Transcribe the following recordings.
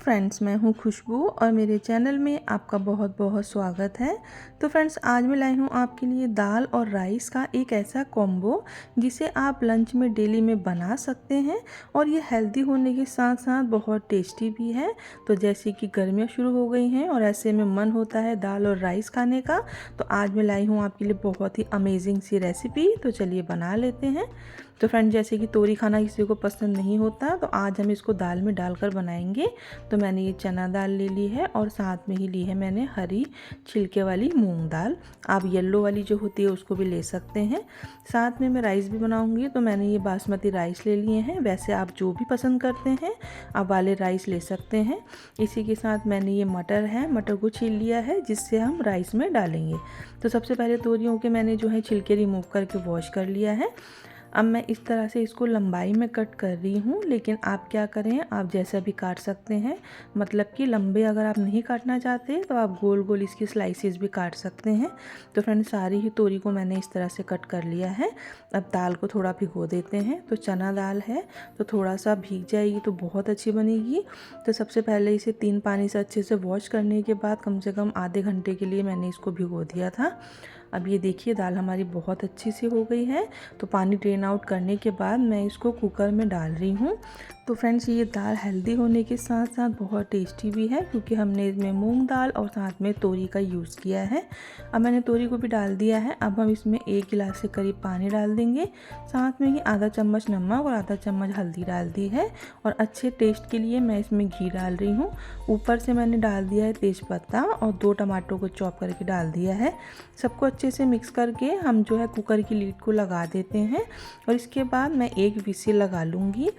Friends, मैं हूं खुशबू और मेरे चैनल में आपका बहुत बहुत स्वागत है। तो फ्रेंड्स, आज मैं लाई हूं आपके लिए दाल और राइस का एक ऐसा कॉम्बो जिसे आप लंच में डेली में बना सकते हैं और ये हेल्दी होने के साथ साथ बहुत टेस्टी भी है। तो जैसे कि गर्मियाँ शुरू हो गई हैं और ऐसे में मन होता है दाल और राइस खाने का, तो आज मैं लाई हूँ आपके लिए बहुत ही अमेजिंग सी रेसिपी। तो चलिए बना लेते हैं। तो फ्रेंड, जैसे कि तोरी खाना किसी को पसंद नहीं होता, तो आज हम इसको दाल में डालकर बनाएंगे। तो मैंने ये चना दाल ले ली है और साथ में ही ली है मैंने हरी छिलके वाली मूंग दाल। आप येलो वाली जो होती है उसको भी ले सकते हैं। साथ में मैं राइस भी बनाऊंगी, तो मैंने ये बासमती राइस ले लिए हैं। वैसे आप जो भी पसंद करते हैं आप वाले राइस ले सकते हैं। इसी के साथ मैंने ये मटर है, मटर को छील लिया है जिससे हम राइस में डालेंगे। तो सबसे पहले तोरियों के मैंने जो है छिलके रिमूव करके वॉश कर लिया है। अब मैं इस तरह से इसको लंबाई में कट कर रही हूँ, लेकिन आप क्या करें, आप जैसा भी काट सकते हैं। मतलब कि लंबे अगर आप नहीं काटना चाहते तो आप गोल गोल इसकी स्लाइसेस भी काट सकते हैं। तो फ्रेंड, सारी ही तोरी को मैंने इस तरह से कट कर लिया है। अब दाल को थोड़ा भिगो देते हैं। तो चना दाल है तो थोड़ा सा भीग जाएगी तो बहुत अच्छी बनेगी। तो सबसे पहले इसे 3 पानी से अच्छे से वॉश करने के बाद कम से कम आधे घंटे के लिए मैंने इसको भिगो दिया था। अब ये देखिए दाल हमारी बहुत अच्छी सी हो गई है। तो पानी ड्रेन आउट करने के बाद मैं इसको कुकर में डाल रही हूँ। तो फ्रेंड्स, ये दाल हेल्दी होने के साथ साथ बहुत टेस्टी भी है क्योंकि हमने इसमें मूंग दाल और साथ में तोरी का यूज़ किया है। अब मैंने तोरी को भी डाल दिया है। अब हम इसमें 1 गिलास से करीब पानी डाल देंगे। साथ में ही आधा चम्मच नमक और आधा चम्मच हल्दी डाल दी है और अच्छे टेस्ट के लिए मैं इसमें घी डाल रही हूँ। ऊपर से मैंने डाल दिया है तेज़पत्ता और 2 टमाटरों को चॉप करके डाल दिया है। सबको अच्छे से मिक्स करके हम जो है कुकर की लीड को लगा देते हैं और इसके बाद मैं 1 विसिल लगा लूँगी।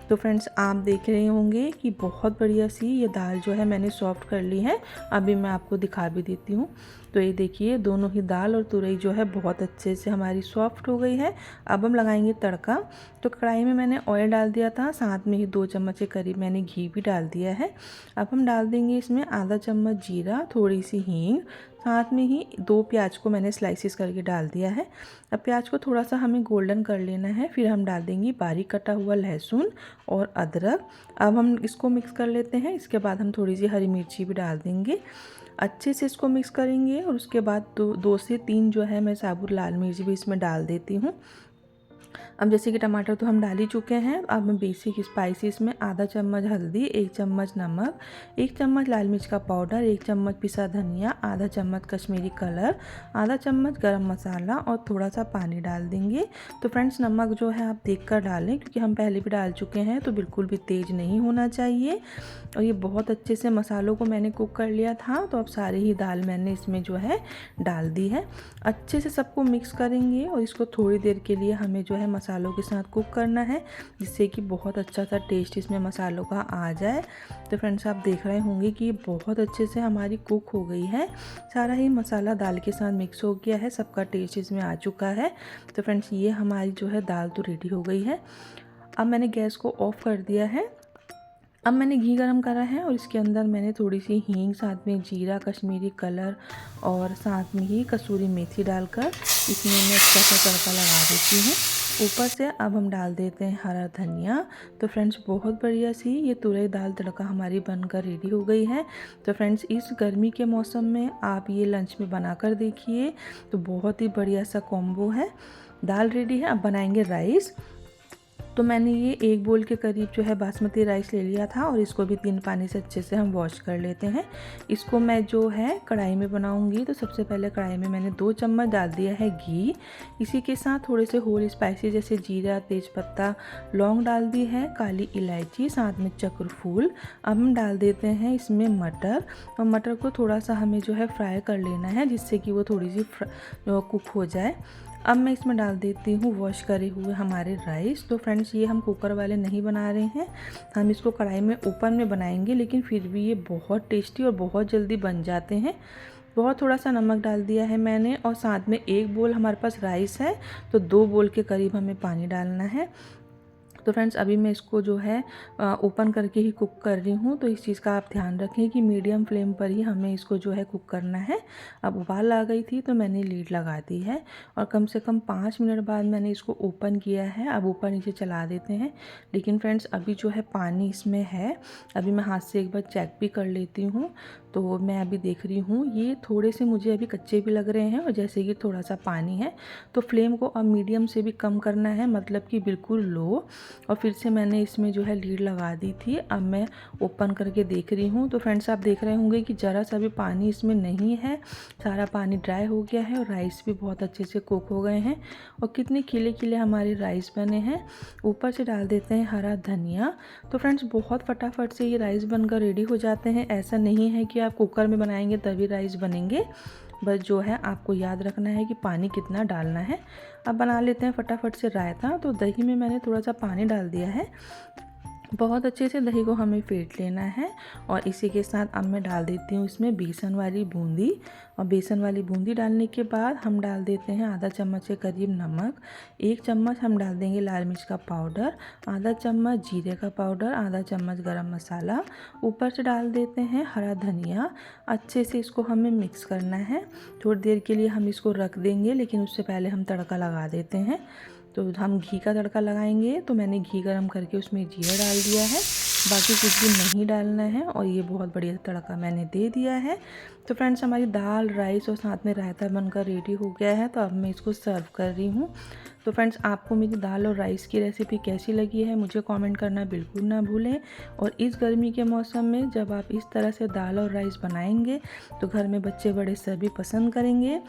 तो फ्रेंड्स, आप देख रहे होंगे कि बहुत बढ़िया सी ये दाल जो है मैंने सॉफ्ट कर ली है। अभी मैं आपको दिखा भी देती हूँ। तो ये देखिए दोनों ही दाल और तुरई जो है बहुत अच्छे से हमारी सॉफ्ट हो गई है। अब हम लगाएंगे तड़का। तो कढ़ाई में मैंने ऑयल डाल दिया था, साथ में ही 2 चम्मच के करीब मैंने घी भी डाल दिया है। अब हम डाल देंगे इसमें आधा चम्मच जीरा, थोड़ी सी हींग, साथ में ही 2 प्याज को मैंने स्लाइसिस करके डाल दिया है। अब प्याज को थोड़ा सा हमें गोल्डन कर लेना है। फिर हम डाल देंगे बारीक कटा हुआ लहसुन और अदरक। अब हम इसको मिक्स कर लेते हैं। इसके बाद हम थोड़ी सी हरी मिर्ची भी डाल देंगे। अच्छे से इसको मिक्स करेंगे और उसके बाद 2 से 3 जो है मैं साबुत लाल मिर्च भी इसमें डाल देती हूँ। अब जैसे कि टमाटर तो हम डाल ही चुके हैं। अब मैं बेसिक स्पाइसेस में आधा चम्मच हल्दी, 1 चम्मच नमक, 1 चम्मच लाल मिर्च का पाउडर, 1 चम्मच पिसा धनिया, आधा चम्मच कश्मीरी कलर, आधा चम्मच गरम मसाला और थोड़ा सा पानी डाल देंगे। तो फ्रेंड्स, नमक जो है आप देख कर डालें क्योंकि हम पहले भी डाल चुके हैं। तो बिल्कुल भी तेज़ नहीं होना चाहिए। और ये बहुत अच्छे से मसालों को मैंने कुक कर लिया था। तो अब सारी ही दाल मैंने इसमें जो है डाल दी है। अच्छे से सबको मिक्स करेंगे और इसको थोड़ी देर के लिए हमें जो है मसालों के साथ कुक करना है, जिससे कि बहुत अच्छा सा टेस्ट इसमें मसालों का आ जाए। तो फ्रेंड्स, आप देख रहे होंगे कि बहुत अच्छे से हमारी कुक हो गई है। सारा ही मसाला दाल के साथ मिक्स हो गया है, सबका टेस्ट इसमें आ चुका है। तो फ्रेंड्स, ये हमारी जो है दाल तो रेडी हो गई है। अब मैंने गैस को ऑफ कर दिया है। अब मैंने घी गरम करा है और इसके अंदर मैंने थोड़ी सी हींग, साथ में जीरा, कश्मीरी कलर और साथ में ही कसूरी मेथी डालकर इसमें मैं अच्छा सा तड़का लगा देती हूँ। ऊपर से अब हम डाल देते हैं हरा धनिया। तो फ्रेंड्स, बहुत बढ़िया सी ये तुरई दाल तड़का हमारी बनकर रेडी हो गई है। तो फ्रेंड्स, इस गर्मी के मौसम में आप ये लंच में बनाकर देखिए। तो बहुत ही बढ़िया सा कॉम्बो है। दाल रेडी है। अब बनाएंगे राइस। तो मैंने ये 1 बोल के करीब जो है बासमती राइस ले लिया था और इसको भी 3 पानी से अच्छे से हम वॉश कर लेते हैं। इसको मैं जो है कढ़ाई में बनाऊंगी। तो सबसे पहले कढ़ाई में मैंने 2 चम्मच डाल दिया है घी। इसी के साथ थोड़े से होल स्पाइसी जैसे जीरा, तेज़पत्ता, लौंग डाल दी है, काली इलायची, साथ में चक्र फूल। अब हम डाल देते हैं इसमें मटर और मटर को थोड़ा सा हमें जो है फ्राई कर लेना है, जिससे कि वो थोड़ी सी कुक हो जाए। अब मैं इसमें डाल देती हूँ वॉश करे हुए हमारे राइस। तो फ्रेंड्स, ये हम कुकर वाले नहीं बना रहे हैं, हम इसको कढ़ाई में ओपन में बनाएंगे, लेकिन फिर भी ये बहुत टेस्टी और बहुत जल्दी बन जाते हैं। बहुत थोड़ा सा नमक डाल दिया है मैंने और साथ में 1 बोल हमारे पास राइस है तो 2 बोल के करीब हमें पानी डालना है। तो फ्रेंड्स अभी मैं इसको जो है ओपन करके ही कुक कर रही हूँ। तो इस चीज़ का आप ध्यान रखें कि मीडियम फ्लेम पर ही हमें इसको जो है कुक करना है। अब उबाल आ गई थी तो मैंने लीड लगा दी है और कम से कम 5 मिनट बाद मैंने इसको ओपन किया है। अब ऊपर नीचे चला देते हैं। लेकिन फ्रेंड्स अभी जो है पानी इसमें है। अभी मैं हाथ से एक बार चेक भी कर लेती हूँ। तो मैं अभी देख रही हूँ ये थोड़े से मुझे अभी कच्चे भी लग रहे हैं और जैसे कि थोड़ा सा पानी है। तो फ्लेम को अब मीडियम से भी कम करना है, मतलब कि बिल्कुल लो। और फिर से मैंने इसमें जो है लीड लगा दी थी। अब मैं ओपन करके देख रही हूँ। तो फ्रेंड्स आप देख रहे होंगे कि ज़रा सा भी पानी इसमें नहीं है, सारा पानी ड्राई हो गया है और राइस भी बहुत अच्छे से कुक हो गए हैं और कितने खिले खिले हमारे राइस बने हैं। ऊपर से डाल देते हैं हरा धनिया। तो फ्रेंड्स बहुत फटाफट से ये राइस बनकर रेडी हो जाते हैं। ऐसा नहीं है कि आप कुकर में बनाएंगे तभी राइस बनेंगे, बस जो है आपको याद रखना है कि पानी कितना डालना है। अब बना लेते हैं फटाफट से रायता। तो दही में मैंने थोड़ा सा पानी डाल दिया है। बहुत अच्छे से दही को हमें फेंट लेना है और इसी के साथ अब मैं डाल देती हूँ इसमें बेसन वाली बूंदी। और बेसन वाली बूंदी डालने के बाद हम डाल देते हैं आधा चम्मच के करीब नमक, 1 चम्मच हम डाल देंगे लाल मिर्च का पाउडर, आधा चम्मच जीरे का पाउडर, आधा चम्मच गरम मसाला, ऊपर से डाल देते हैं हरा धनिया। अच्छे से इसको हमें मिक्स करना है। थोड़ी देर के लिए हम इसको रख देंगे, लेकिन उससे पहले हम तड़का लगा देते हैं। तो हम घी का तड़का लगाएंगे। तो मैंने घी गरम करके उसमें जीरा डाल दिया है, बाकी कुछ भी नहीं डालना है और ये बहुत बढ़िया तड़का मैंने दे दिया है। तो फ्रेंड्स हमारी दाल, राइस और साथ में रायता बनकर रेडी हो गया है। तो अब मैं इसको सर्व कर रही हूँ। तो फ्रेंड्स आपको मेरी दाल और राइस की रेसिपी कैसी लगी है मुझे कमेंट करना बिल्कुल ना भूलें। और इस गर्मी के मौसम में जब आप इस तरह से दाल और राइस बनाएंगे तो घर में बच्चे बड़े सभी पसंद करेंगे।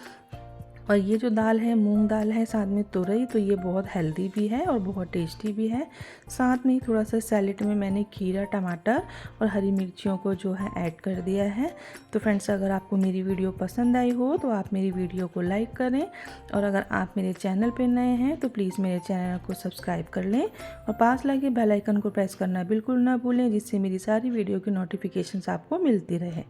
और ये जो दाल है मूंग दाल है, साथ में तुरई, तो ये बहुत हेल्दी भी है और बहुत टेस्टी भी है। साथ में ही थोड़ा सा सैलेड में मैंने खीरा, टमाटर और हरी मिर्चियों को जो है ऐड कर दिया है। तो फ्रेंड्स अगर आपको मेरी वीडियो पसंद आई हो तो आप मेरी वीडियो को लाइक करें और अगर आप मेरे चैनल पर नए हैं तो प्लीज़ मेरे चैनल को सब्सक्राइब कर लें और पास लगे बेल आइकन को प्रेस करना बिल्कुल ना भूलें, जिससे मेरी सारी वीडियो की नोटिफिकेशंस आपको मिलती रहे।